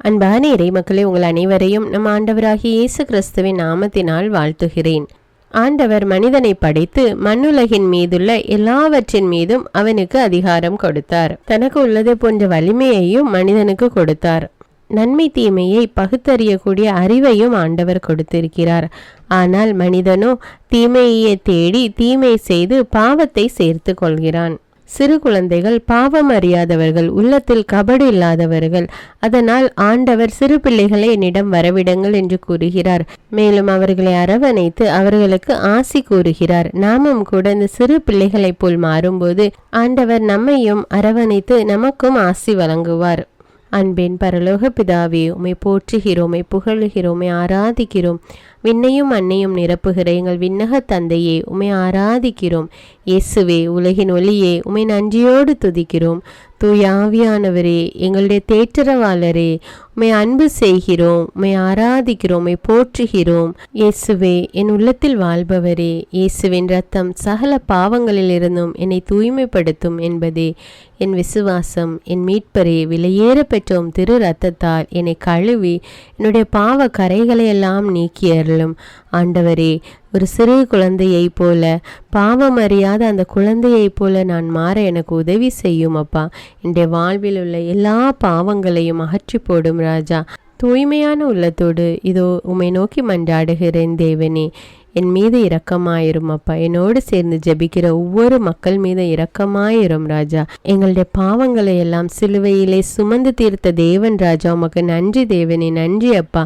அன்பான இறைமக்களே, உங்கள் அனைவரையும் நம் ஆண்டவராகிய இயேசு கிறிஸ்துவின் நாமத்தினால் வாழ்த்துகிறேன். ஆண்டவர் மனிதனை படைத்து மண்ணுலகின் மீதுள்ள எல்லாவற்றின் மீதும் அவனுக்கு அதிகாரம் கொடுத்தார். தனக்கு உள்ளதை போன்ற வலிமையையும் மனிதனுக்கு கொடுத்தார். நன்மை தீமையை பகுத்தறியக்கூடிய அறிவையும் ஆண்டவர் கொடுத்திருக்கிறார். ஆனால் மனிதனோ தீமையே தேடி தீமை செய்து பாவத்தை சேர்த்து கொள்கிறான். சிறு குழந்தைகள் பாவம் அறியாதவர்கள், உள்ளத்தில் கபடு இல்லாதவர்கள். அதனால் ஆண்டவர் சிறு பிள்ளைகளை என்னிடம் வரவிடுங்கள் என்று கூறுகிறார். மேலும் அவர்களை அரவணைத்து அவர்களுக்கு ஆசி கூறுகிறார். நாமும் கூட இந்த சிறு பிள்ளைகளைப் போல் மாறும்போது ஆண்டவர் நம்மையும் அரவணைத்து நமக்கும் ஆசி வழங்குவார். அன்பின் பரலோக பிதாவே, உம்மை போற்றுகிறோம், உம்மை புகழுகிறோம், உம்மை ஆராதிக்கிறோம். விண்ணையும் மண்ணையும் நிரப்புகிற எங்கள் விண்ணக தந்தையே, உம்மை ஆராதிக்கிறோம். இயேசுவே, உலகின் ஒளியே, உம்மை நன்றியோடு துதிக்கிறோம். தூய ஆவியானவரே, எங்களுடைய தேற்றரவாளரே, உம்மை அன்பு செய்கிறோம், உம்மை ஆராதிக்கிறோம், உம்மை போற்றுகிறோம். இயேசுவே, என் உள்ளத்தில் வாழ்பவரே, இயேசுவின் இரத்தம் சகல பாவங்களிலிருந்தும் என்னை தூய்மைப்படுத்தும் என்பதே என் விசுவாசம். என் மீட்பரே, விலையேற பெற்றோம் திரு இரத்தத்தால் என்னை கழுவி என்னுடைய பாவ கரைகளையெல்லாம் நீக்கி அருளும். ஆண்டவரே, ஒரு சிறு குழந்தையைப் போல, பாவம் அறியாத அந்த குழந்தையைப் போல நான் மாற எனக்கு உதவி செய்யும் அப்பா. என்னுடைய வாழ்வில் உள்ள எல்லா பாவங்களையும் அகற்றி போடும் ராஜா. தூய்மையான உள்ளத்தோடு இதோ உம்மை நோக்கி மன்றாடுகிறேன் தேவனே. என் மீது இரக்கமாயிரும் அப்பா. என்னோடு சேர்ந்து ஜெபிக்கிற ஒவ்வொரு மக்கள் மீது இரக்கமாயிரும் ராஜா. எங்களுடைய பாவங்களை எல்லாம் சிலுவையிலே சுமந்து தீர்த்த தேவன் ராஜா, உமக்கு நன்றி தேவனே, நன்றி அப்பா.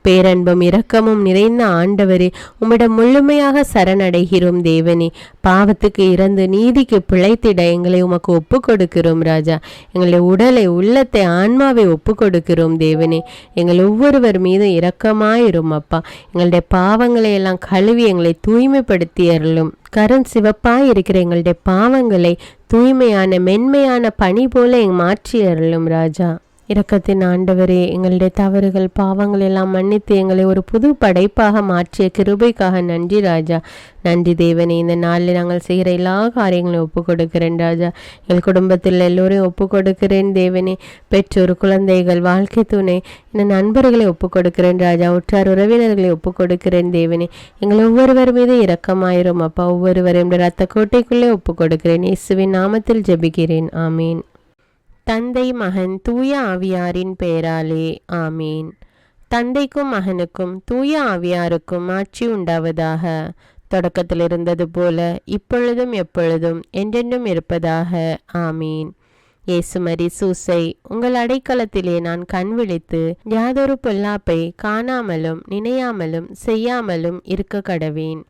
பேரன்பும் இரக்கமும் நிறைந்த ஆண்டவரே, உம்மிடம் முழுமையாக சரணடைகிறோம் தேவனே. பாவத்துக்கு இறந்து நீதிக்கு பிழைத்திட எங்களை உமக்கு ஒப்பு கொடுக்கிறோம் ராஜா. எங்களுடைய உடலை, உள்ளத்தை, ஆன்மாவை ஒப்பு கொடுக்கிறோம் தேவனே. எங்கள் ஒவ்வொருவர் மீதும் இரக்கமாயிரும் அப்பா. எங்களுடைய பாவங்களை எல்லாம் கழுவி எங்களை தூய்மைப்படுத்தி அருளும். கரும் சிவப்பாய் இருக்கிற எங்களுடைய பாவங்களை தூய்மையான மென்மையான பனி போல மாற்றி அருளும் ராஜா. இரக்கத்தின் ஆண்டவரே, எங்களுடைய தவறுகள் பாவங்கள் எல்லாம் மன்னித்து எங்களை ஒரு புது படைப்பாக மாற்றிய கிருபைக்காக நன்றி ராஜா. நன்றி தேவனே. இந்த நாளில் நாங்கள் செய்கிற எல்லா காரியங்களையும் ஒப்பு கொடுக்கிறேன் ராஜா. எங்கள் குடும்பத்தில் எல்லோரையும் ஒப்பு கொடுக்கிறேன் தேவனே. பெற்றோர், குழந்தைகள், வாழ்க்கை துணை, இந்த நண்பர்களை ஒப்பு கொடுக்கிறேன் ராஜா. உற்றார் உறவினர்களை ஒப்பு கொடுக்கிறேன் தேவனே. எங்கள் ஒவ்வொருவர் மீது இரக்கமாயிரும் அப்பா. ஒவ்வொருவரையும் இரத்த கோட்டைக்குள்ளே ஒப்பு கொடுக்கிறேன். இயேசுவின் நாமத்தில் ஜெபிக்கிறேன், ஆமீன். தந்தை, மகன், தூய ஆவியாரின் பெயராலே, ஆமீன். தந்தைக்கும் மகனுக்கும் தூய ஆவியாருக்கும் ஆட்சி உண்டாவதாக. தொடக்கத்தில் இருந்தது போல இப்பொழுதும் எப்பொழுதும் என்றென்றும் இருப்பதாக, ஆமீன். இயேசுமரி சூசை, உங்கள் அடைக்கலத்திலே நான் கண் விழித்து யாதொரு பொல்லாப்பை காணாமலும் நினையாமலும் செய்யாமலும் இருக்க கடவேன்.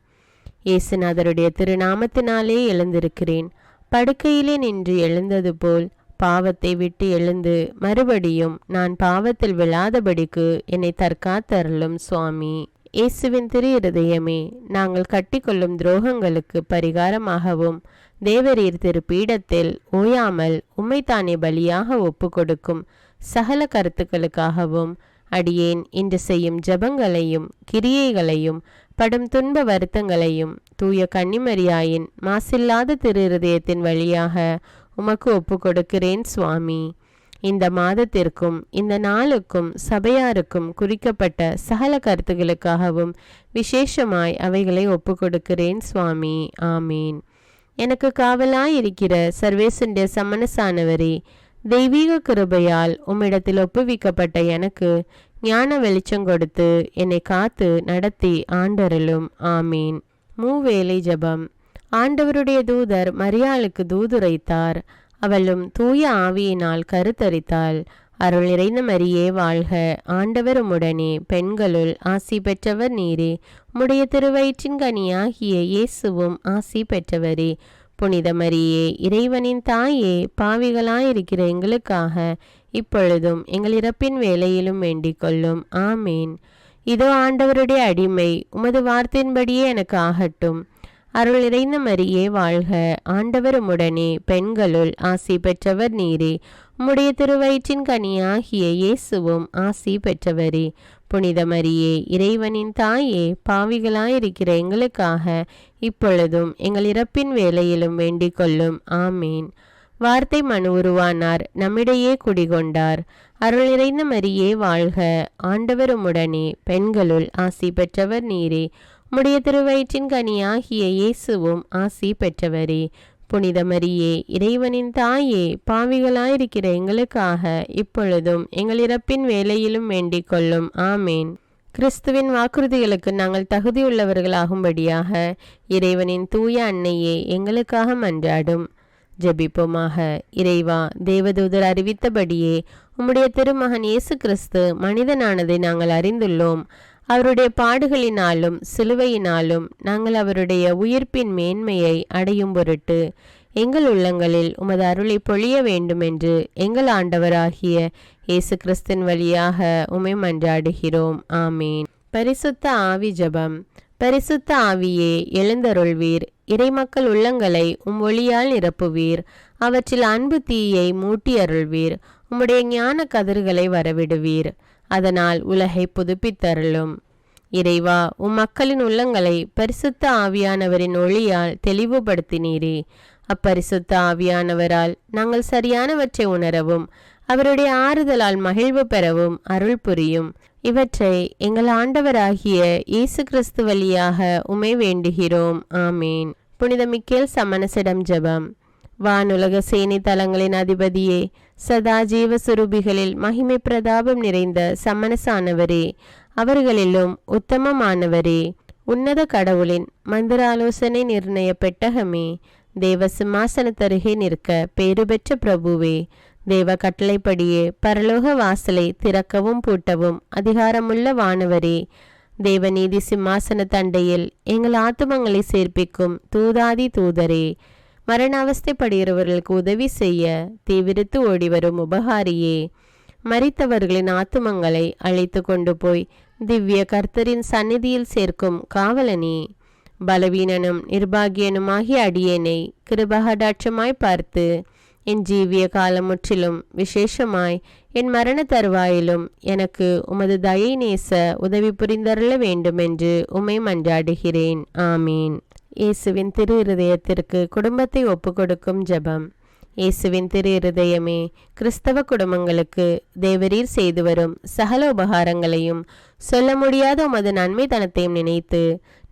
இயேசுநாதருடைய திருநாமத்தினாலே எழுந்திருக்கிறேன். படுக்கையிலே நின்று எழுந்தது போல் பாவத்தை விட்டு எழுந்து மறுபடியும் நான் பாவத்தில் விழாதபடிக்கு என்னை தற்காத்தருளும் சுவாமி. இயேசுவின் திரு இருதயமே, நாங்கள் கட்டிக்கொள்ளும் துரோகங்களுக்கு பரிகாரமாகவும் தேவரீர் திரு பீடத்தில் ஓயாமல் உம்மைத்தானே பலியாக ஒப்பு கொடுக்கும் சகல கருத்துக்களுக்காகவும் அடியேன் இன்று செய்யும் ஜபங்களையும் கிரியைகளையும் படும் துன்ப வருத்தங்களையும் தூய கன்னிமரியாயின் மாசில்லாத திரு இருதயத்தின் வழியாக உமக்கு ஒப்பு கொடுக்கிறேன் சுவாமி. இந்த மாதத்திற்கும் இந்த நாளுக்கும் சபையாருக்கும் குறிக்கப்பட்ட சகல கருத்துகளுக்காகவும் விசேஷமாய் அவைகளை ஒப்பு கொடுக்கிறேன் சுவாமி, ஆமீன். எனக்கு காவலாயிருக்கிற சர்வேசுடைய சமனசானவரே, தெய்வீக கிருபையால் உம்மிடத்தில் ஒப்புவிக்கப்பட்ட எனக்கு ஞான வெளிச்சம் கொடுத்து என்னை காத்து நடத்தி ஆண்டருளும், ஆமீன். மூவேளை ஜபம். ஆண்டவருடைய தூதர் மரியாளுக்கு தூதுரைத்தார். அவளும் தூய ஆவியினால் கருத்தரித்தாள். அருள் நிறைந்த மரியே வாழ்க, ஆண்டவர் உம்முடனே, பெண்களுள் ஆசி பெற்றவர் நீரே. உம்முடைய திருவயிற்றின் கனியாகிய இயேசுவும் ஆசி பெற்றவரே. புனித மரியே, இறைவனின் தாயே, பாவிகளாயிருக்கிற எங்களுக்காக இப்பொழுதும் எங்கள் இறப்பின் வேளையிலும் வேண்டிக் கொள்ளும், ஆமீன். இதோ ஆண்டவருடைய அடிமை, உமது வார்த்தையின்படியே எனக்கு ஆகட்டும். அருள் நிறைந்த மரியே வாழ்க, ஆண்டவர் உம்முடனே, பெண்களுள் ஆசி பெற்றவர் நீரே. உம்முடைய திருவயிற்றின் கனியாகிய இயேசுவும் ஆசி பெற்றவரே. புனித மரியே, இறைவனின் தாயே, பாவிகளாயிருக்கிற எங்களுக்காக இப்பொழுதும் எங்கள் இறப்பின் வேளையிலும் வேண்டிக் கொள்ளும், ஆமீன். வார்த்தை மனு உருவானார், நம்மிடையே குடிகொண்டார். அருள் நிறைந்த மரியே வாழ்க, ஆண்டவர் உம்முடனே, பெண்களுள் ஆசி பெற்றவர் நீரே. உம்முடைய திருவயிற்றின் கனியாகிய இயேசுவும் ஆசி பெற்றவரே. புனித மரியே, இறைவனின் தாயே, பாவிகளாயிருக்கிற எங்களுக்காக இப்பொழுதும் எங்கள் இறப்பின் வேளையிலும் வேண்டிக் கொள்ளும். ஆமேன். கிறிஸ்துவின் வாக்குறுதிகளுக்கு நாங்கள் தகுதியுள்ளவர்களாகும்படியாக இறைவனின் தூய அன்னையே எங்களுக்காக மன்றாடும். ஜெபிப்போமாக. இறைவா, தேவதூதர் அறிவித்தபடியே உம்முடைய திருமகன் இயேசு கிறிஸ்து மனிதனானதை நாங்கள் அறிந்துள்ளோம். அவருடைய பாடுகளினாலும் சிலுவையினாலும் நாங்கள் அவருடைய உயிர்ப்பின் மேன்மையை அடையும் பொருட்டு எங்கள் உள்ளங்களில் உமது அருளை பொழிய வேண்டுமென்று எங்கள் ஆண்டவராகிய இயேசு கிறிஸ்தின் வழியாக உம்மை மன்றாடுகிறோம். ஆமீன். பரிசுத்த ஆவி ஜெபம். பரிசுத்த ஆவியே, எழுந்தருள்வீர். இறைமக்கள் உள்ளங்களை ஒளியால் நிரப்புவீர். அவற்றில் அன்பு தீயை மூட்டி அருள்வீர். உம்முடைய ஞான கதிர்களை வரவிடுவீர். அதனால் உலகை புதுப்பித்தருளும். இறைவா, மக்களின் உள்ளங்களை பரிசுத்த ஆவியானவரின் ஒளியால் தெளிவுபடுத்தினீரே. அப்பரிசுத்த ஆவியானவரால் நாங்கள் சரியானவற்றை உணரவும் அவருடைய ஆறுதலால் மகிழ்வு பெறவும் அருள் புரியும். இவற்றை எங்கள் ஆண்டவராகிய இயேசு கிறிஸ்து வழியாக உம்மை வேண்டுகிறோம். ஆமீன். புனித மிக்கேல் சமணசிடம் ஜெபம். வானுலக சேனை தலங்களின் அதிபதியே, சதா ஜீவ சுரூபிகளில் மகிமை பிரதாபம் நிறைந்த சமணசானவரே, அவர்களிலும் உத்தமமானவரே, உன்னத கடவுளின் மந்திர ஆலோசனை நிர்ணய பெட்டகமே, தேவ சிம்மாசனத்தருகே நிற்க பேறு பெற்ற பிரபுவே, தேவ கட்டளைப்படியே பரலோக வாசலை திறக்கவும் பூட்டவும் அதிகாரமுள்ள வானவரே, தேவநீதி சிம்மாசன தண்டையில் எங்கள் ஆத்துமங்களை சேர்ப்பிக்கும் தூதாதி தூதரே, மரண அவஸ்தைப்படுகிறவர்களுக்கு உதவி செய்ய தீவிரித்து ஓடிவரும் உபகாரியே, மரித்தவர்களின் ஆத்துமங்களை அழைத்து கொண்டு போய் திவ்ய கர்த்தரின் சந்நிதியில் சேர்க்கும் காவலனே, பலவீனனும் நிர்பாகியனுமாகிய அடியேனை கிருபகடாட்சமாய் பார்த்து என் ஜீவிய காலம் முற்றிலும் விசேஷமாய் என் மரண தருவாயிலும் எனக்கு உமது தயை நேச உதவி புரிந்தருள வேண்டுமென்று உம்மை மன்றாடுகிறேன். ஆமீன். இயேசுவின் திரு இருதயத்திற்கு குடும்பத்தை ஒப்புக்கொடுக்கும் ஜெபம். இயேசுவின் திரு இருதயமே, கிறிஸ்தவ குடும்பங்களுக்கு தேவரீர் செய்து வரும் சகல உபகாரங்களையும் சொல்ல முடியாத உமது நன்மைத்தனத்தையும் நினைத்து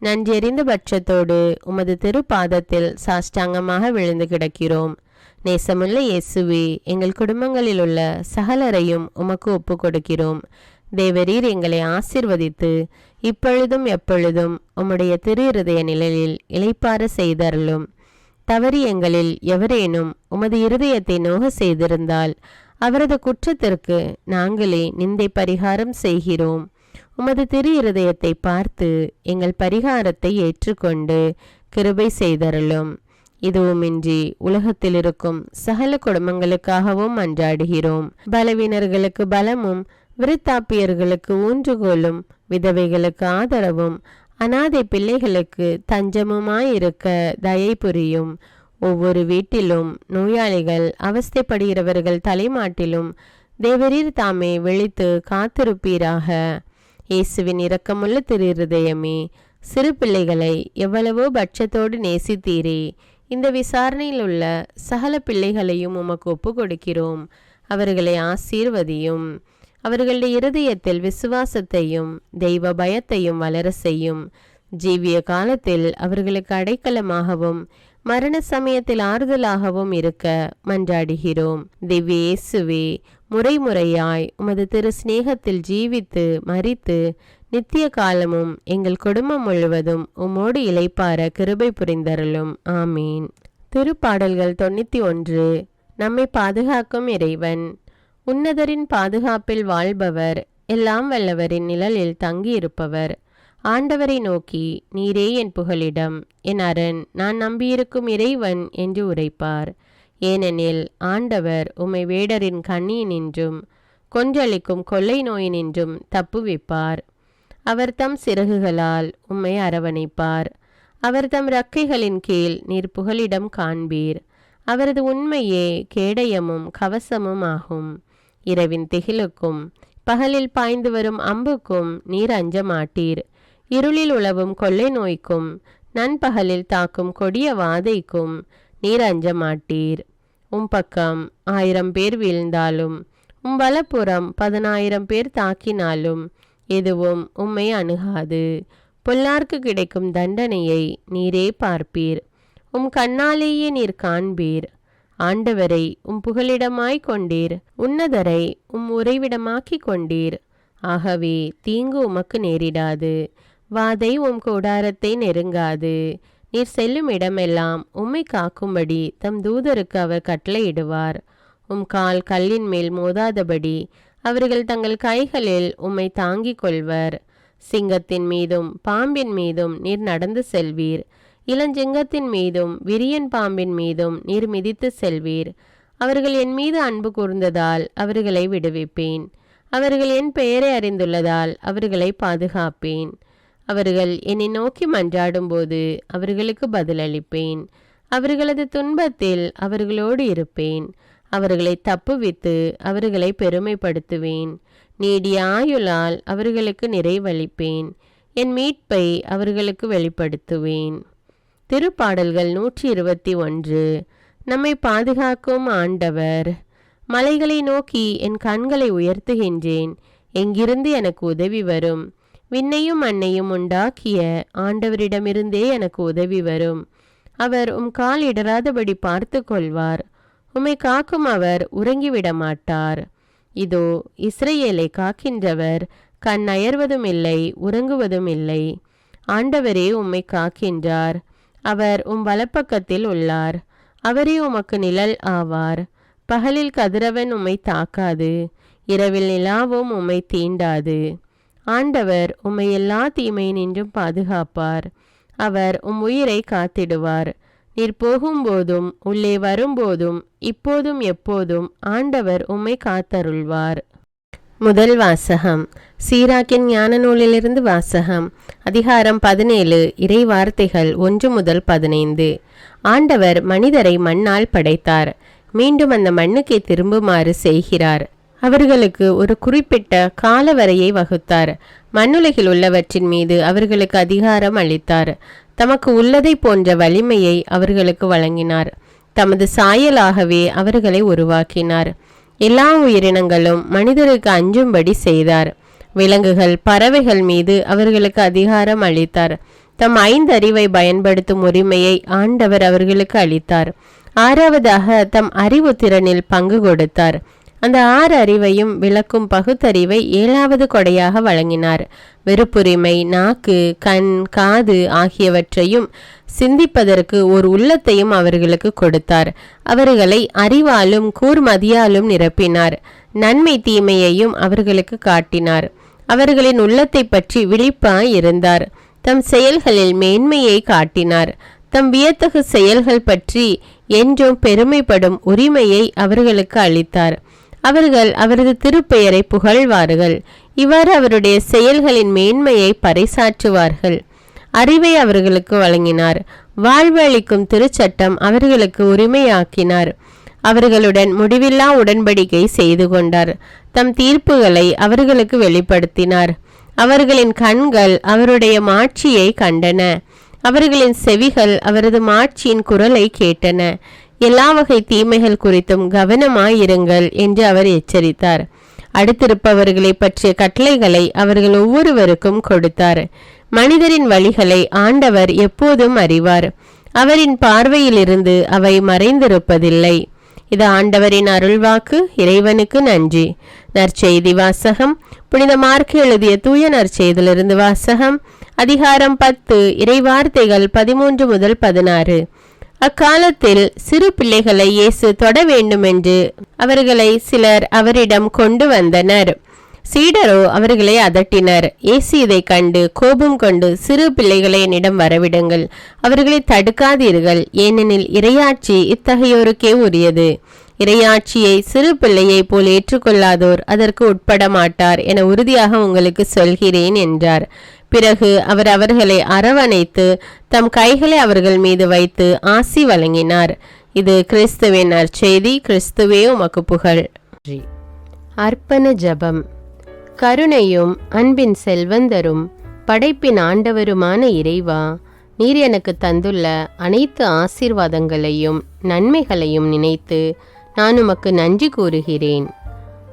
நன்றெறிந்த பட்சத்தோடு உமது திரு பாதத்தில் சாஷ்டாங்கமாக விழுந்து கிடக்கிறோம். நேசமுள்ள இயேசுவே, எங்கள் குடும்பங்களில் உள்ள சகலரையும் உமக்கு ஒப்பு கொடுக்கிறோம். தேவரீர் எங்களை ஆசிர்வதித்து இப்பொழுதும் எப்பொழுதும் உம்முடைய திரு இருதய நிழலில் இளைப்பாற செய்தருளும். தவறி எங்களில் எவரேனும் உமது இருதயத்தை நோக செய்திருந்தால் அவரது குற்றத்திற்கு நாங்களே நிந்தை பரிகாரம் செய்கிறோம். உமது திரு இருதயத்தை பார்த்து எங்கள் பரிகாரத்தை ஏற்றுக்கொண்டு கிருபை செய்தருளும். இதுவுமின்றி உலகத்தில் இருக்கும் சகல குடும்பங்களுக்காகவும் மன்றாடுகிறோம். பலவீனர்களுக்கு பலமும், விருத்தாப்பியர்களுக்கு ஊன்றுகோலும், விதவைகளுக்கு ஆதரவும், அனாதை பிள்ளைகளுக்கு தஞ்சமுமாயிருக்க தயை புரியும். ஒவ்வொரு வீட்டிலும் நோயாளிகள் அவஸ்தைப்படுகிறவர்கள் தலைமாட்டிலும் தேவரீர் தாமே விழித்து காத்திருப்பீராக. இயேசுவின் இரக்கமுள்ள திரு இருதயமே, சிறு பிள்ளைகளை எவ்வளவோ பட்சத்தோடு நேசித்தீரே. இந்த விசாரணையில் உள்ள சகல பிள்ளைகளையும் உமக்கு ஒப்பு கொடுக்கிறோம். அவர்களை ஆசீர்வதியும். அவர்களுடைய இருதயத்தில் விசுவாசத்தையும் தெய்வ பயத்தையும் வளர செய்யும். ஜீவிய காலத்தில் அவர்களுக்கு அடைக்கலமாகவும் மரண சமயத்தில் ஆறுதலாகவும் இருக்க மன்றாடுகிறோம். திவ்ய இயேசுவே, முறைமுறையாய் உமது திரு சிநேகத்தில் ஜீவித்து மரித்து நித்திய காலமும் எங்கள் குடும்பம் முழுவதும் உம்மோடு இளைப்பார கிருபை புரிந்தருளும். ஆமீன். திருப்பாடல்கள் 91. நம்மை பாதுகாக்கும் இறைவன். உன்னதரின் பாதுகாப்பில் வாழ்பவர், எல்லாம் வல்லவரின் நிழலில் தங்கியிருப்பவர். ஆண்டவரை நோக்கி, நீரே என் புகலிடம், என் அரண், நான் நம்பியிருக்கும் இறைவன் என்று உரைப்பார். ஏனெனில் ஆண்டவர் உம்மை வேடரின் கண்ணியினின்றும் கொன்றளிக்கும் கொள்ளை நோயினின்றும் தப்புவிப்பார். அவர் தம் சிறகுகளால் உம்மை அரவணைப்பார். அவர் தம் இறக்கைகளின் கீழ் நீர் புகலிடம் காண்பீர். அவரது உண்மையே கேடயமும் கவசமும் ஆகும். இரவின் திகிலுக்கும் பகலில் பாய்ந்து வரும் அம்புக்கும் நீர் அஞ்ச மாட்டீர். இருளில் உலவும் கொள்ளை நோய்க்கும் நண்பகலில் தாக்கும் கொடிய வாதைக்கும் நீர் அஞ்ச மாட்டீர். உம் பக்கம் 1000 பேர் வீழ்ந்தாலும் உம் வலப்புறம் 10,000 பேர் தாக்கினாலும் எதுவும் உம்மை அணுகாது. பொல்லார்க்கு கிடைக்கும் தண்டனையை நீரே பார்ப்பீர். உம் கண்ணாலேயே நீர் காண்பீர். ஆண்டவரை உம் புகலிடமாய் கொண்டீர். உன்னதரை உம் உறைவிடமாக்கி கொண்டீர். ஆகவே தீங்கு உமக்கு நேரிடாது. வாதை உம் கூடாரத்தை நெருங்காது. நீர் செல்லும் இடமெல்லாம் உம்மை காக்கும்படி தம் தூதருக்கு அவர் கட்டளையிடுவார். உம் கால் கல்லின் மேல் மோதாதபடி அவர்கள் தங்கள் கைகளில் உம்மை தாங்கிக் கொள்வர். சிங்கத்தின் மீதும் பாம்பின் மீதும் நீர் நடந்து செல்வீர். இளஞ்சிங்கத்தின் மீதும் விரியன் பாம்பின் மீதும் நீர் மிதித்து செல்வீர். அவர்கள் என் மீது அன்பு கூர்ந்ததால் அவர்களை விடுவிப்பேன். அவர்கள் என் பெயரை அறிந்துள்ளதால் அவர்களை பாதுகாப்பேன். அவர்கள் என்னை நோக்கி மன்றாடும்போது அவர்களுக்கு பதிலளிப்பேன். அவர்களது துன்பத்தில் அவர்களோடு இருப்பேன். அவர்களை தப்புவித்து அவர்களை பெருமைப்படுத்துவேன். நீடிய ஆயுளால் அவர்களுக்கு நிறைவளிப்பேன். என் மீட்பை அவர்களுக்கு வெளிப்படுத்துவேன். திருப்பாடல்கள் 121. நம்மை பாதுகாக்கும் ஆண்டவர். மலைகளை நோக்கி என் கண்களை உயர்த்துகின்றேன். எங்கிருந்து எனக்கு உதவி வரும்? விண்ணையும் மண்ணையும் உண்டாக்கிய ஆண்டவரிடமிருந்தே எனக்கு உதவி வரும். அவர் உம் கால் இடராதபடி பார்த்து கொள்வார். உம்மை காக்கும் அவர் உறங்கிவிட மாட்டார். இதோ இஸ்ரவேலை காக்கின்றவர் கண் அயர்வதும் இல்லை, உறங்குவதும் இல்லை. ஆண்டவரே உம்மை காக்கின்றார். அவர் உம் வலப்பக்கத்தில் உள்ளார். அவரே உமக்கு நிழல் ஆவார். பகலில் கதிரவன் உம்மை தாக்காது, இரவில் நிலாவும் உம்மை தீண்டாது. ஆண்டவர் உம்மை எல்லா தீமையினின்றும் பாதுகாப்பார். அவர் உம் உயிரை காத்திடுவார். நீர் போகும்போதும் உள்ளே வரும்போதும் இப்போதும் எப்போதும் ஆண்டவர் உம்மை காத்தருள்வார். முதல் வாசகம். சீராக்கின் ஞான நூலிலிருந்து வாசகம். அதிகாரம் 17. இறை வார்த்தைகள் 1 முதல் 15. ஆண்டவர் மனிதரை மண்ணால் படைத்தார். மீண்டும் அந்த மண்ணுக்கே திரும்புமாறு செய்கிறார். அவர்களுக்கு ஒரு குறிப்பிட்ட காலவரையை வகுத்தார். மண்ணுலகில் உள்ளவற்றின் மீது அவர்களுக்கு அதிகாரம் அளித்தார். தமக்கு உள்ளதை போன்ற வலிமையை அவர்களுக்கு வழங்கினார். தமது சாயலாகவே அவர்களை உருவாக்கினார். எல்லா உயிரினங்களும் மனிதருக்கு அஞ்சும்படி செய்தார். விலங்குகள், பறவைகள் மீது அவர்களுக்கு அதிகாரம் அளித்தார். தம் 5 அறிவை பயன்படுத்தும் உரிமையை ஆண்டவர் அவர்களுக்கு அளித்தார். 6வதாக தம் அறிவு திறனில் பங்கு கொடுத்தார். அந்த 6 அறிவையும் விளக்கும் பகுத்தறிவை 7வது கொடையாக வழங்கினார். வெறுப்புரிமை, நாக்கு, கண், காது ஆகியவற்றையும் சிந்திப்பதற்கு ஒரு உள்ளத்தையும் அவர்களுக்கு கொடுத்தார். அவர்களை அறிவாலும் கூர்மதியாலும் நிரப்பினார். நன்மை தீமையையும் அவர்களுக்கு காட்டினார். அவர்களின் உள்ளத்தை பற்றி விழிப்பாய் இருந்தார். தம் செயல்களில் மேன்மையை காட்டினார். தம் வியத்தகு செயல்கள் பற்றி என்றும் பெருமைப்படும் உரிமையை அவர்களுக்கு அளித்தார். அவர்கள் அவரது திருப்பெயரை புகழ்வார்கள். இவ்வாறு அவருடைய செயல்களின் மேன்மையை பறைசாற்றுவார்கள். அறிவை அவர்களுக்கு வழங்கினார். வாழ்வு அளிக்கும் திருச்சட்டம் அவர்களுக்கு உரிமையாக்கினார். அவர்களுடன் முடிவில்லா உடன்படிக்கை செய்து கொண்டார். தம் தீர்ப்புகளை அவர்களுக்கு வெளிப்படுத்தினார். அவர்களின் கண்கள் அவருடைய மாட்சியை கண்டன. அவர்களின் செவிகள் அவரது மாட்சியின் குரலை கேட்டன. எல்லா வகை தீமைகள் குறித்தும் கவனமாயிருங்கள் என்று அவர் எச்சரித்தார். அடுத்திருப்பவர்களை பற்றிய கட்டளைகளை அவர்கள் ஒவ்வொருவருக்கும் கொடுத்தார். மனிதரின் வழிகளை ஆண்டவர் எப்போதும் அறிவார். அவரின் பார்வையிலிருந்து அவை மறைந்திருப்பதில்லை. இது ஆண்டவரின் அருள்வாக்கு. இறைவனுக்கு நன்றி. நற்செய்தி வாசகம். புனித மார்க்கு எழுதிய தூய நற்செய்தியிலிருந்து வாசகம். அதிகாரம் 10. இறைவார்த்தைகள் 13 முதல் 16. அக்காலத்தில் சிறு பிள்ளைகளை இயேசு தொட வேண்டுமென்று அவர்களை சிலர் அவரிடம் கொண்டு வந்தனர். சீடரோ அவர்களை அதட்டினர். இயேசு இதை கண்டு கோபம் கொண்டு, சிறு பிள்ளைகளை என்னிடம் வரவிடுங்கள், அவர்களை தடுக்காதீர்கள், ஏனெனில் இறையாட்சி இத்தகையோருக்கே உரியது. இறையாட்சியை சிறு பிள்ளையை போல் ஏற்றுக்கொள்ளாதோர் அதற்கு உட்பட மாட்டார் என உறுதியாக உங்களுக்கு சொல்கிறேன் என்றார். பிறகு அவர் அவர்களை அரவணைத்து தம் கைகளை அவர்கள் மீது வைத்து ஆசி வழங்கினார். இது கிறிஸ்துவின் நற்செய்தி. கிறிஸ்துவே உமக்கு புகழ். அர்ப்பண ஜெபம். கருணையும் அன்பின் செல்வந்தரும் படைப்பின் ஆண்டவருமான இறைவா, நீர் எனக்கு தந்துள்ள அனைத்து ஆசீர்வாதங்களையும் நன்மைகளையும் நினைத்து நான் உமக்கு நன்றி கூறுகிறேன்.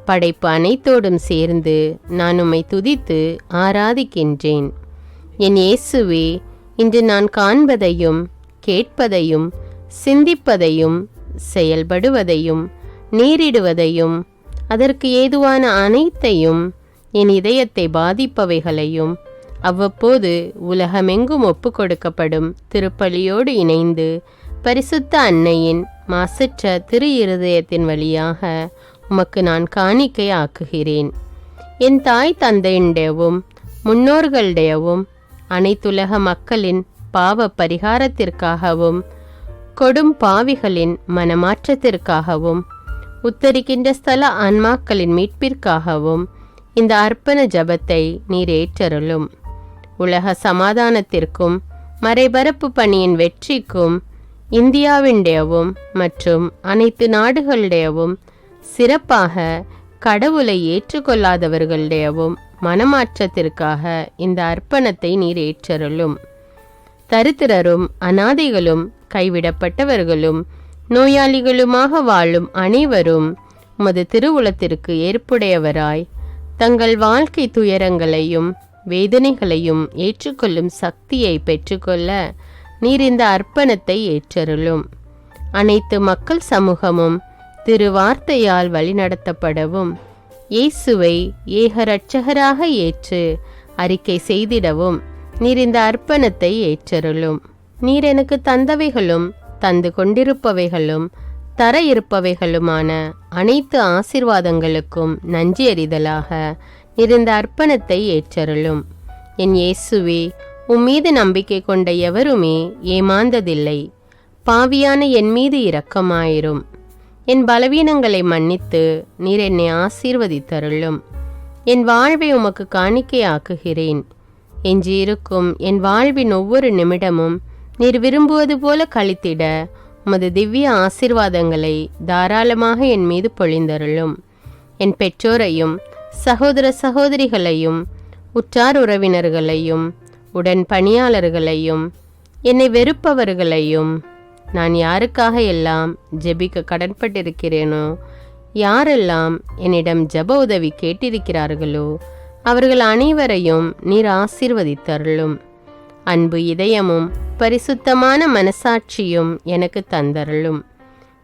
படைப்பு அனைத்தோடும் சேர்ந்து நான் உம்மை துதித்து ஆராதிக்கின்றேன். என் இயேசுவே, இன்று நான் காண்பதையும் கேட்பதையும் சிந்திப்பதையும் செயல்படுவதையும் நேரிடுவதையும் அதற்கு ஏதுவான அனைத்தையும் என் இதயத்தை பாதிப்பவைகளையும் அவ்வப்போது உலகமெங்கும் ஒப்பு கொடுக்கப்படும் திருப்பலியோடு இணைந்து பரிசுத்த அன்னையின் மாசற்ற திரு இருதயத்தின் வழியாக உமக்கு நான் காணிக்கை ஆக்குகிறேன். என் தாய் தந்தையுடையவும் முன்னோர்களுடையவும் அனைத்துலக மக்களின் பாவ பரிகாரத்திற்காகவும் கொடும் பாவிகளின் மனமாற்றத்திற்காகவும் உத்தரிக்கின்ற ஸ்தல ஆன்மாக்களின் மீட்பிற்காகவும் இந்த அர்ப்பண ஜபத்தை நீர் ஏற்றருளும். உலக சமாதானத்திற்கும் மறைபரப்பு பணியின் வெற்றிக்கும் இந்தியாவினுடையவும் மற்றும் அனைத்து நாடுகளுடையவும் சிறப்பாக கடவுளை ஏற்றுக்கொள்ளாதவர்களுடையவும் மனமாற்றத்திற்காக இந்த அர்ப்பணத்தை நீர் ஏற்றருளும். தரித்திரரும் அனாதைகளும் கைவிடப்பட்டவர்களும் நோயாளிகளுமாக வாழும் அனைவரும் உமது திருவுளத்திற்கு ஏற்புடையவராய் தங்கள் வாழ்க்கை துயரங்களையும் வேதனைகளையும் ஏற்றுக்கொள்ளும் சக்தியை பெற்றுக்கொள்ள நீர் இந்த அர்ப்பணத்தை ஏற்றருளும். அனைத்து மக்கள் சமூகமும் திருவார்த்தையால் வழிநடத்தப்படவும் இயேசுவை ஏக இரட்சகராக ஏற்று அறிக்கை செய்திடவும் நீர் இந்த அர்ப்பணத்தை ஏற்றருளும். நீர் எனக்கு தந்தவைகளும் தந்து கொண்டிருப்பவைகளும் தர இருப்பவைகளுமான அனைத்து ஆசீர்வாதங்களுக்கும் நன்றி அறிதலாக நீர் இந்த அர்ப்பணத்தை ஏற்றருளும். என் இயேசுவே, உம்மீது நம்பிக்கை கொண்ட எவருமே ஏமாந்ததில்லை. பாவியான என் மீது இரக்கமாயிரும். என் பலவீனங்களை மன்னித்து நீர் என்னை ஆசீர்வதித்தருளும். என் வாழ்வை உமக்கு காணிக்கையாக்குகிறேன். எஞ்சியிருக்கும் என் வாழ்வின் ஒவ்வொரு நிமிடமும் நீர் விரும்புவது போல கழித்திட உமது திவ்ய ஆசீர்வாதங்களை தாராளமாக என் மீது பொழிந்தருளும். என் பெற்றோரையும் சகோதர சகோதரிகளையும் உற்றார் உறவினர்களையும் உடன் பணியாளர்களையும் என்னை வெறுப்பவர்களையும் நான் யாருக்காக எல்லாம் ஜெபிக்க கடன்பட்டிருக்கிறேனோ, யாரெல்லாம் என்னிடம் ஜெப உதவி கேட்டிருக்கிறார்களோ அவர்கள் அனைவரையும் நீர் ஆசீர்வதித்தருளும். அன்பு இதயமும் பரிசுத்தமான மனசாட்சியும் எனக்கு தந்தருளும்.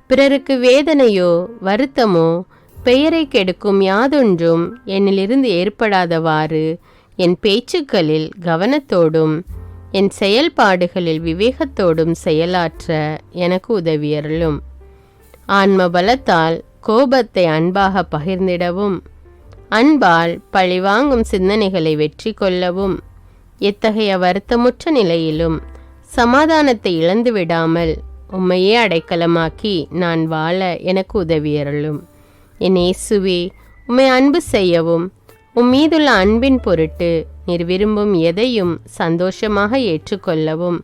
பிறருக்கு வேதனையோ வருத்தமோ பெயரை கெடுக்கும் யாதொன்றும் என்னிலிருந்து ஏற்படாதவாறு என் பேச்சுக்களில் கவனத்தோடும் என் செயல்பாடுகளில் விவேகத்தோடும் செயலாற்ற எனக்கு உதவியருளும். ஆன்ம பலத்தால் கோபத்தை அன்பாக பகிர்ந்திடவும் அன்பால் பழிவாங்கும் சிந்தனைகளை வெற்றி கொள்ளவும் எத்தகைய வருத்தமுற்ற நிலையிலும் சமாதானத்தை இழந்து விடாமல் உம்மையே அடைக்கலமாக்கி நான் வாழ எனக்கு உதவியருளும். என் இயேசுவே, உம்மை அன்பு செய்யவும் உம்மீதுள்ள அன்பின் பொருட்டு நீர் விரும்பும் எதையும் சந்தோஷமாக ஏற்றுக்கொள்ளவும்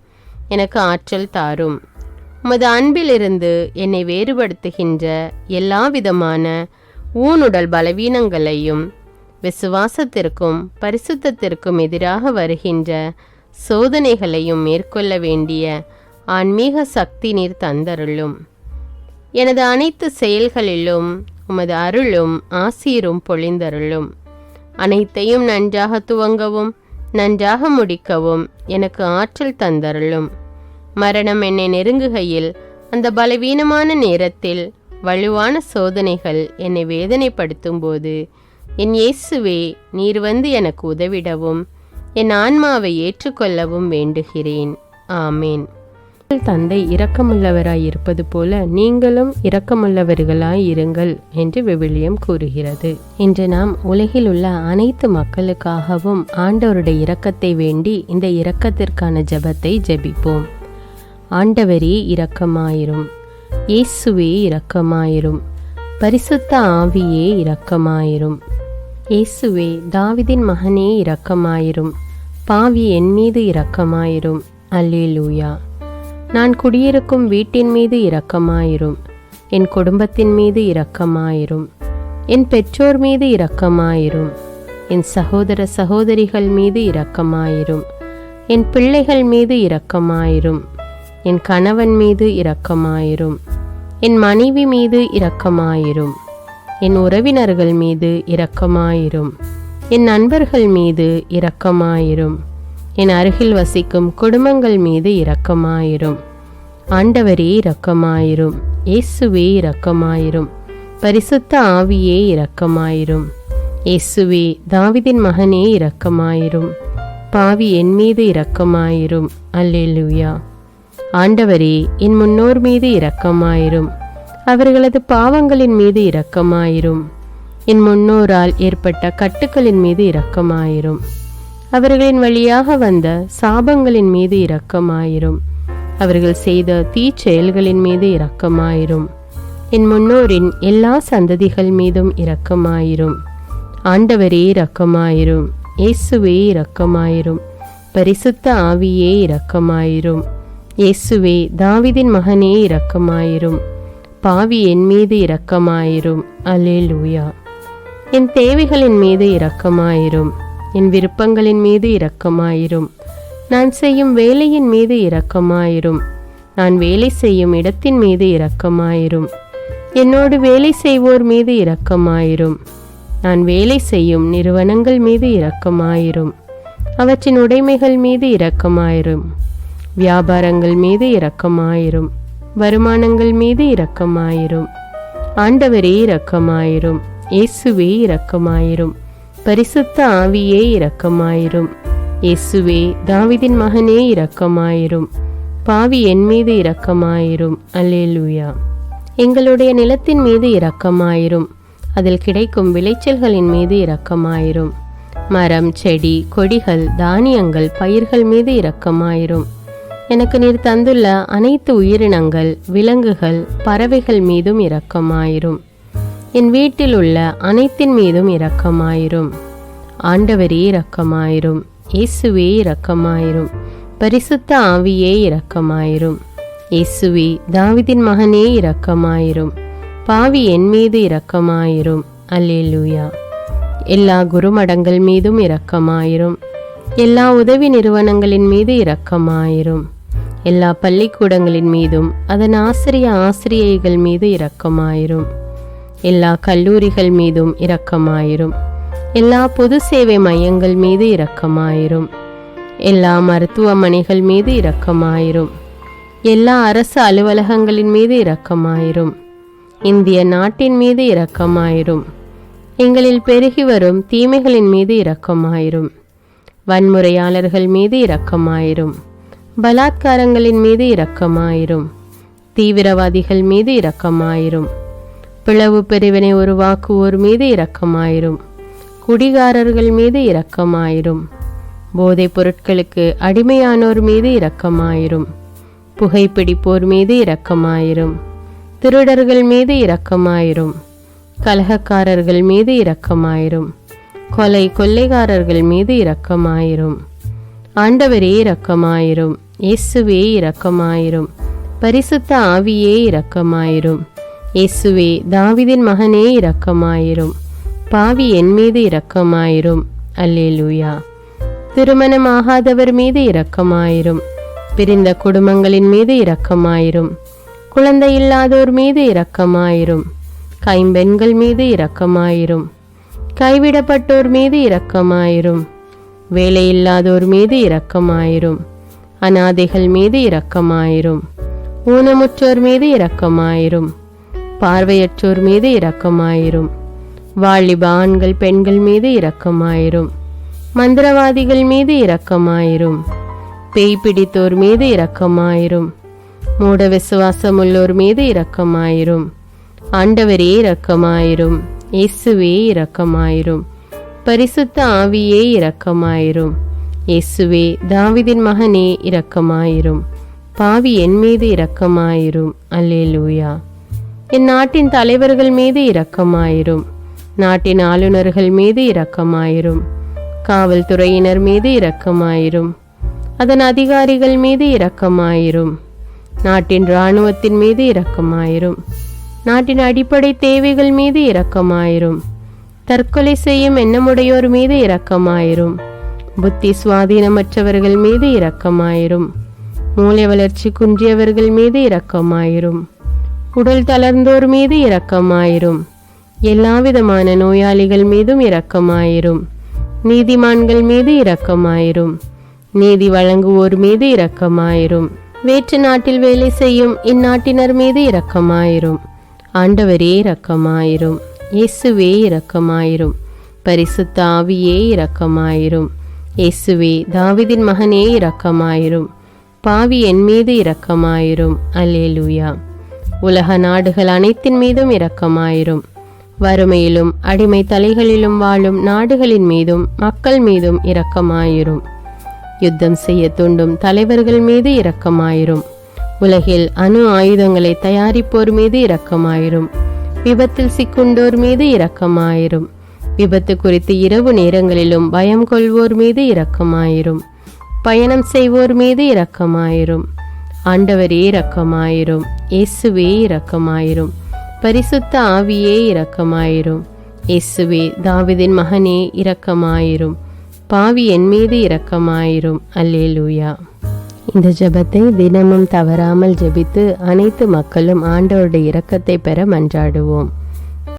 எனக்கு ஆற்றல் தாரும். உமது அன்பிலிருந்து என்னை வேறுபடுத்துகின்ற எல்லா விதமான ஊனுடல் பலவீனங்களையும் விசுவாசத்திற்கும் பரிசுத்தத்திற்கும் எதிராக வருகின்ற சோதனைகளையும் மேற்கொள்ள வேண்டிய ஆன்மீக சக்தி நீர் தந்தருளும். எனது அனைத்து செயல்களிலும் உமது அருளும் ஆசீரும் பொழிந்தருளும். அனைத்தையும் நன்றாக துவங்கவும் நன்றாக முடிக்கவும் எனக்கு ஆற்றல் தந்தருளும். மரணம் என்னை நெருங்குகையில் அந்த பலவீனமான நேரத்தில் வலுவான சோதனைகள் என்னை வேதனைப்படுத்தும் போது என் இயேசுவே, நீர் வந்து எனக்கு உதவிடவும் என் ஆன்மாவை ஏற்றுக்கொள்ளவும் வேண்டுகிறேன். ஆமேன். தந்தை இரக்கமுள்ளவராய் இருப்பது போல நீங்களும் இரக்கமுள்ளவர்களாய் இருங்கள் என்று விவிலியம் கூறுகிறது. இன்று நாம் உலகில் உள்ள அனைத்து மக்களுக்காகவும் ஆண்டவருடைய இரக்கத்தை வேண்டி இந்த இரக்கத்திற்கான ஜெபத்தை ஜெபிப்போம். ஆண்டவரே இரக்கமாயிரும். இயேசுவே இரக்கமாயிரும். பரிசுத்த ஆவியே இரக்கமாயிரும். இயேசுவே, தாவீதின் மகனே இரக்கமாயிரும். பாவி என் மீது இரக்கமாயிரும். அல்லேலூயா. நான் குடியிருக்கும் வீட்டின் மீது இரக்கமாயிரும். என் குடும்பத்தின் மீது இரக்கமாயிரும். என் பெற்றோர் மீது இரக்கமாயிரும். என் சகோதர சகோதரிகள் மீது இரக்கமாயிரும். என் பிள்ளைகள் மீது இரக்கமாயிரும். என் கணவன் மீது இரக்கமாயிரும். என் மனைவி மீது இரக்கமாயிரும். என் உறவினர்கள் மீது இரக்கமாயிரும். என் நண்பர்கள் மீது இரக்கமாயிரும். என் அருகில் வசிக்கும் குடும்பங்கள் மீது இரக்கமாயிரும். ஆண்டவரே இரக்கமாயிரும். இயேசுவே இரக்கமாயிரும். பரிசுத்த ஆவியே இரக்கமாயிரும். இயேசுவே தாவீதின் மகனே இரக்கமாயிரும். பாவி என் மீது இரக்கமாயிரும். அல்லேலூயா. ஆண்டவரே என் முன்னோர் மீது இரக்கமாயிரும். அவர்களது பாவங்களின் மீது இரக்கமாயிரும். என் முன்னோரால் ஏற்பட்ட கட்டுக்களின் மீது இரக்கமாயிரும். அவர்களின் வழியாக வந்த சாபங்களின் மீது இரக்கமாயிரும். அவர்கள் செய்த தீச்செயல்களின் மீது இரக்கமாயிரும். என் முன்னோரின் எல்லா சந்ததிகள் மீதும் இரக்கமாயிரும். ஆண்டவரே இரக்கமாயிரும். இயேசுவே இரக்கமாயிரும். பரிசுத்த ஆவியே இரக்கமாயிரும். இயேசுவே தாவீதின் மகனே இரக்கமாயிரும். பாவி என் மீது இரக்கமாயிரும். அல்லேலூயா. என் தேவைகளின் மீது இரக்கமாயிரும். என் விருப்பங்களின் மீது இரக்கமாயிரும். நான் செய்யும் வேலையின் மீது இரக்கமாயிரும். நான் வேலை செய்யும் இடத்தின் மீது இரக்கமாயிரும். என்னோடு வேலை செய்வோர் மீது இரக்கமாயிரும். நான் வேலை செய்யும் நிறுவனங்கள் மீது இரக்கமாயிரும். அவற்றின் உடைமைகள் மீது இரக்கமாயிரும். வியாபாரங்கள் மீது இரக்கமாயிரும். வருமானங்கள் மீது இரக்கமாயிரும். ஆண்டவரே இரக்கமாயிரும். இயேசுவே இரக்கமாயிரும். பரிசுத்த ஆவியே இரக்கமாயிரும். இயேசுவே தாவீதின் மகனே இரக்கமாயிரும். பாவி என் மீது இரக்கமாயிரும். அல்லேலூயா. எங்களுடைய நிலத்தின் மீது இரக்கமாயிரும். அதில் கிடைக்கும் விளைச்சல்களின் மீது இரக்கமாயிரும். மரம், செடி, கொடிகள், தானியங்கள், பயிர்கள் மீது இரக்கமாயிரும். எனக்கு நீர் தந்துள்ள அனைத்து உயிரினங்கள், விலங்குகள், பறவைகள் மீதும் இரக்கமாயிரும். என் வீட்டில் உள்ள அனைத்தின் மீதும் இரக்கமாயிரும். ஆண்டவரே இரக்கமாயிரும். இயேசுவே இரக்கமாயிரும். பரிசுத்த ஆவியே இரக்கமாயிரும். இயேசுவே தாவீதின் மகனே இரக்கமாயிரும். பாவி என் மீது இரக்கமாயிரும். அல்லேலூயா. எல்லா குருமடங்கள் மீதும் இரக்கமாயிரும். எல்லா உதவி நிறுவனங்களின் மீது இரக்கமாயிரும். எல்லா பள்ளிக்கூடங்களின் மீதும் அதன் ஆசிரியைகள் மீது இரக்கமாயிரும். எல்லா கல்லூரிகள் மீதும் இரக்கமாயிரும். எல்லா பொது சேவை மையங்கள் மீது இரக்கமாயிரும். எல்லா மருத்துவமனைகள் மீது இரக்கமாயிரும். எல்லா அரசு அலுவலகங்களின் மீது இரக்கமாயிரும். இந்திய நாட்டின் மீது இரக்கமாயிரும். எங்களில் பெருகி வரும் தீமைகளின் மீது இரக்கமாயிரும். வன்முறையாளர்கள் மீது இரக்கமாயிரும். பலாத்காரங்களின் மீது இரக்கமாயிரும். தீவிரவாதிகள் மீது இரக்கமாயிரும். பிளவு பிரிவினை உருவாக்குவோர் மீது இரக்கமாயிரும். குடிகாரர்கள் மீது இரக்கமாயிரும். போதைப் பொருட்களுக்கு அடிமையானோர் மீது இரக்கமாயிரும். புகைப்பிடிப்போர் மீது இரக்கமாயிரும். திருடர்கள் மீது இரக்கமாயிரும். கலகக்காரர்கள் மீது இரக்கமாயிரும். கொள்ளைக்காரர்கள் மீது இரக்கமாயிரும். ஆண்டவரே இரக்கமாயிரும். இயேசுவே இரக்கமாயிரும். பரிசுத்த ஆவியே இரக்கமாயிரும். இயேசுவே தாவீதின் மகனே இரக்கமாயிரும். பாவி என் மீது இரக்கமாயிரும். அல்லேலூயா. திருமணமாகாதவர் மீது இரக்கமாயிரும். பிரிந்த குடும்பங்களின் மீது இரக்கமாயிரும். குழந்தை இல்லாதோர் மீது இரக்கமாயிரும். கைம்பெண்கள் மீது இரக்கமாயிரும். கைவிடப்பட்டோர் மீது இரக்கமாயிரும். வேலையில்லாதோர் மீது இரக்கமாயிரும். அநாதைகள் மீது இரக்கமாயிரும். ஊனமுற்றோர் மீது இரக்கமாயிரும். பார்வையற்றோர் மீது இரக்கமாயிரும். வாலிப ஆண்கள் பெண்கள் மீது இரக்கமாயிரும். மந்திரவாதிகள் மீது இரக்கமாயிரும். பேய் பிடித்தோர் மீது இரக்கமாயிரும். மூட விசுவாசமுள்ளோர் மீது இரக்கமாயிரும். ஆண்டவரே இரக்கமாயிரும். இயேசுவே இரக்கமாயிரும். பரிசுத்த ஆவியே இரக்கமாயிரும். இயேசுவே தாவீதின் மகனே இரக்கமாயிரும். பாவி என் மீது இரக்கமாயிரும். அல்லேலூயா. என் நாட்டின் தலைவர்கள் மீது இரக்கமாயிரும். நாட்டின் ஆளுநர்கள் மீது இரக்கமாயிரும். காவல்துறையினர் மீது இரக்கமாயிரும். அதன் அதிகாரிகள் மீது இரக்கமாயிரும். நாட்டின் இராணுவத்தின் மீது இரக்கமாயிரும். நாட்டின் அடிப்படை தேவைகள் மீது இரக்கமாயிரும். தற்கொலை செய்யும் எண்ணமுடையோர் மீது இரக்கமாயிரும். புத்தி சுவாதீனமற்றவர்கள் மீது இரக்கமாயிரும். மூளை வளர்ச்சி குன்றியவர்கள் மீது இரக்கமாயிரும். உடல் தளர்ந்தோர் மீது இரக்கமாயிரும். எல்லாவிதமான நோயாளிகள் மீதும் இரக்கமாயிரும். நீதிமான்கள் மீது இரக்கமாயிரும். நீதி வழங்குவோர் மீது இரக்கமாயிரும். வேற்று நாட்டில் வேலை செய்யும் இந்நாட்டினர் மீது இரக்கமாயிரும். ஆண்டவரே இரக்கமாயிரும். இயேசுவே இரக்கமாயிரும். பரிசுத்த ஆவியே இரக்கமாயிரும். இயேசுவே தாவீதின் மகனே இரக்கமாயிரும். பாவி என் மீது இரக்கமாயிரும். அல்லேலூயா. உலக நாடுகள் அனைத்தின் மீதும் இரக்கமாயிரும். வறுமையிலும் அடிமை தலைகளிலும் வாழும் நாடுகளின் மீதும் மக்கள் மீதும் இரக்கமாயிரும். யுத்தம் செய்ய தூண்டும் தலைவர்கள் மீது இரக்கமாயிரும். உலகில் அணு ஆயுதங்களை தயாரிப்போர் மீது இரக்கமாயிரும். விபத்தில் சிக்குண்டோர் மீது இரக்கமாயிரும். விபத்து குறித்து இரவு நேரங்களிலும் பயம் கொள்வோர் மீது இரக்கமாயிரும். பயணம் செய்வோர் மீது இரக்கமாயிரும். ஆண்டவரே இரக்கமாயிரும். இயேசுவே இரக்கமாயிரும். பரிசுத்த ஆவியே இரக்கமாயிரும். இயேசுவே தாவீதின் மகனே இரக்கமாயிரும். பாவி என் மீது இரக்கமாயிரும். அல்லேலூயா. இந்த ஜெபத்தை தினமும் தவறாமல் ஜெபித்து அனைத்து மக்களும் ஆண்டவருடைய இரக்கத்தை பெற மன்றாடுவோம்.